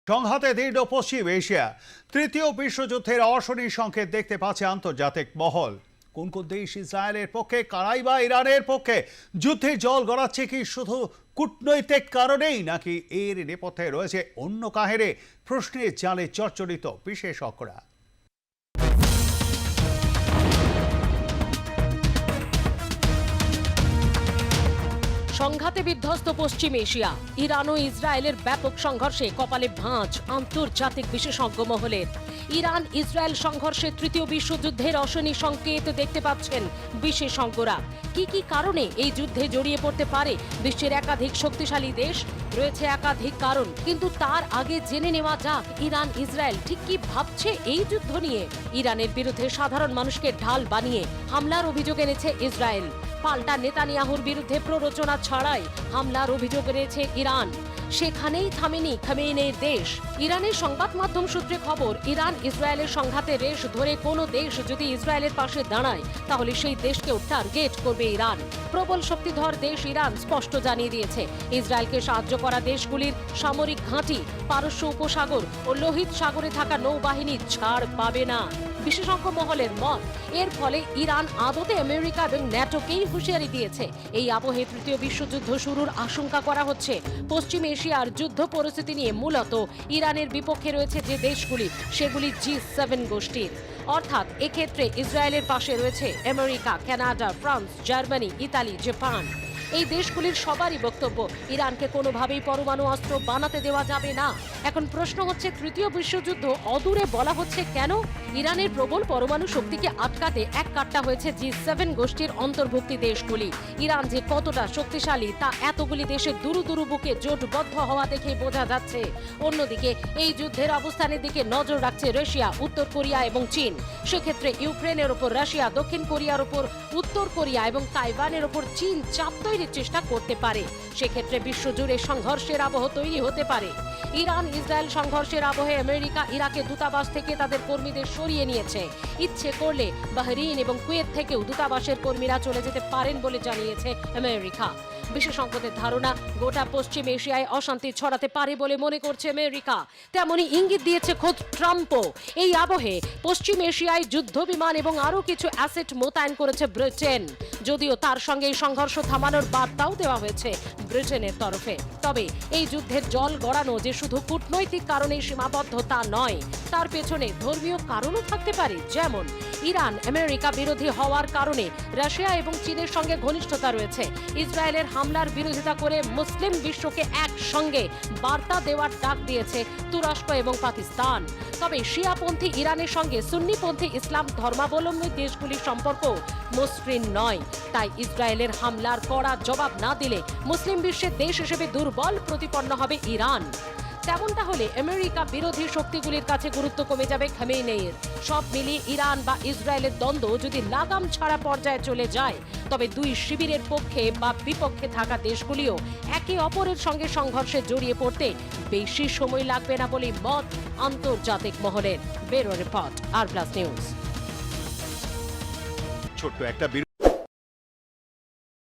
সংঘাতে দীর্ঘ পশ্চিম এশিয়া তৃতীয় বিশ্বযুদ্ধের অশনি সংকেত দেখতে পাচ্ছে আন্তর্জাতিক মহল। কোন কোন দেশ ইসরায়েলের পক্ষে, কারাই বা ইরানের পক্ষে যুদ্ধের জল গড়াচ্ছে কি শুধু কূটনৈতিক কারণেই, নাকি এর নেপথ্যে রয়েছে অন্য কাহিনী? প্রশ্নের জালে চর্চরিত বিশেষজ্ঞরা। সংঘাতে বিধ্বস্ত পশ্চিম এশিয়া। ইরান ও ইসরায়েলের ব্যাপক সংঘর্ষে কপালে ভাঁজ আন্তর্জাতিক বিশেষজ্ঞ মহলের। ইরান ইসরায়েল সংঘর্ষে তৃতীয় বিশ্বযুদ্ধের অশনি সংকেত দেখতে পাচ্ছেন বিশেষজ্ঞরা। কি কারণে এই যুদ্ধে জড়িয়ে পড়তে পারে বিশ্বের একাধিক শক্তিশালী দেশ? রয়েছে একাধিক কারণ, কিন্তু তার আগে জেনে নেওয়া যাক ইরান ইসরায়েল ঠিক কি ভাবছে এই যুদ্ধ নিয়ে। ইরানের বিরুদ্ধে সাধারণ মানুষকে ঢাল বানিয়ে হামলার অভিযোগ এনেছে ইসরায়েল। পাল্টা নেতানিয়াহুর বিরুদ্ধে প্ররোচনা ছাড়াই হামলার অভিযোগ এনেছে ইরান। সেখানেই থামেনি খামেনেইর দেশ। ইরানের সংবাদ মাধ্যম সূত্রে খবর, ইরান ইসরায়েলের সংঘাতে রেশ ধরে কোনো দেশ যদি ইসরায়েলের পাশে দাঁড়ায় তাহলে সেই দেশকেও টার্গেট করবে ইরান। প্রবল শক্তিধর দেশ ইরান স্পষ্ট জানিয়ে দিয়েছে, ইসরায়েলকে সাহায্য করা দেশগুলির সামরিক ঘাঁটি, পারস্য উপসাগর ও লোহিত সাগরে থাকা নৌবাহিনী ছাড় পাবে না। বিশেষজ্ঞ মহলের মত, এর ফলে ইরান আদতে আমেরিকা এবং ন্যাটোকেই হুঁশিয়ারি দিয়েছে। এই আবহে তৃতীয় বিশ্বযুদ্ধ শুরুর আশঙ্কা করা হচ্ছে। পশ্চিম এশিয়ার যুদ্ধ পরিস্থিতি নিয়ে মূলত ইরানের বিপক্ষে রয়েছে যে দেশগুলি, সেগুলি G7 গোষ্ঠীর। অর্থাৎ এক্ষেত্রে ইসরায়েলের পাশে রয়েছে America, Canada, France, Germany, Italy, Japan. এই দেশগুলির সবারই বক্তব্য, ইরানকে কোনোভাবেই পরমাণু অস্ত্র বানাতে দেওয়া যাবে না। এখন প্রশ্ন হচ্ছে, তৃতীয় বিশ্বযুদ্ধ অদূরে বলা হচ্ছে কেন? ইরানের প্রবল পরমাণু শক্তিকে আটকাতে এক কাট্টা হয়েছে G7 গোষ্ঠীর অন্তর্ভুক্তি দেশগুলি। ইরান যে কতটা শক্তিশালী তা এতগুলি দেশের দুরু দুরু বুকে জোটবদ্ধ হওয়া দেখে বোঝা যাচ্ছে। অন্যদিকে এই যুদ্ধের অবস্থানের দিকে নজর রাখছে রাশিয়া, উত্তর কোরিয়া এবং চীন। সেক্ষেত্রে ইউক্রেনের ওপর রাশিয়া, দক্ষিণ কোরিয়ার ওপর উত্তর কোরিয়া এবং তাইওয়ানের ওপর চীন চাপ তৈরির চেষ্টা করতে পারে। সেক্ষেত্রে বিশ্বজুড়ে সংঘর্ষের আবহ তৈরি হতে পারে। ইরান ইসরায়েল সংঘর্ষের আবহে আমেরিকা ইরাকের দূতাবাস থেকে তাদের কর্মীদের সরিয়ে নিয়েছে। ইচ্ছে করলে বাহরিন এবং কুয়েত থেকেও দূতাবাসের কর্মীরা চলে যেতে পারেন বলে জানিয়েছে আমেরিকা। বিশেষজ্ঞদের ধারণা, গোটা পশ্চিম এশিয়ায় অশান্তি ছড়াতে পারে বলে মনে করছে আমেরিকা। তেমনই ইঙ্গিত দিয়েছে খোদ ট্রাম্পও। এই আবহে পশ্চিম এশিয়ায় যুদ্ধ বিমান এবং আরও কিছু অ্যাসেট মোতায়েন করেছে ব্রিটেন। যদিও তার সঙ্গে এই সংঘর্ষ থামানোর বার্তাও দেওয়া হয়েছে ব্রিটেনের তরফে। তবে এই যুদ্ধের জল গড়ানো যে শুধু কূটনৈতিক কারণে সীমাবদ্ধ তা নয়, তার পেছনে ধর্মীয় কারণও থাকতে পারে। যেমন ইরান আমেরিকা বিরোধী হওয়ার কারণে রাশিয়া এবং চীনের সঙ্গে ঘনিষ্ঠতা রয়েছে। ইসরায়েলের হামলার বিরোধিতা করে মুসলিম বিশ্বকে একসঙ্গে বার্তা দেওয়ার ডাক দিয়েছে তুরস্ক এবং পাকিস্তান। তবে শিয়াপন্থী ইরানের সঙ্গে সুন্নিপন্থী ইসলাম ধর্মাবলম্বী দেশগুলির সম্পর্ক মসৃণ নয়। তাই ইসরায়েলের হামলার কড়া জবাব না দিলে মুসলিম বিশ্বের দেশ হিসেবে দুর্বল প্রতিপন্ন হবে ইরান। তেমনটা হলে আমেরিকা বিরোধী শক্তিগুলির কাছে গুরুত্ব কমে যাবে খামেনেইর। সব মিলিয়ে ইরান বা ইসরায়েলের দ্বন্দ্ব যদি লাগাম ছাড়া পর্যায়ে চলে যায়, তবে দুই শিবিরের পক্ষে বা বিপক্ষে থাকা দেশগুলিও একে অপরের সঙ্গে সংঘর্ষে জড়িয়ে পড়তে বেশি সময় লাগবে না বলেই মত আন্তর্জাতিক মহলের। ব্যুরো রিপোর্ট, আর প্লাস নিউজ। ছোট্ট একটা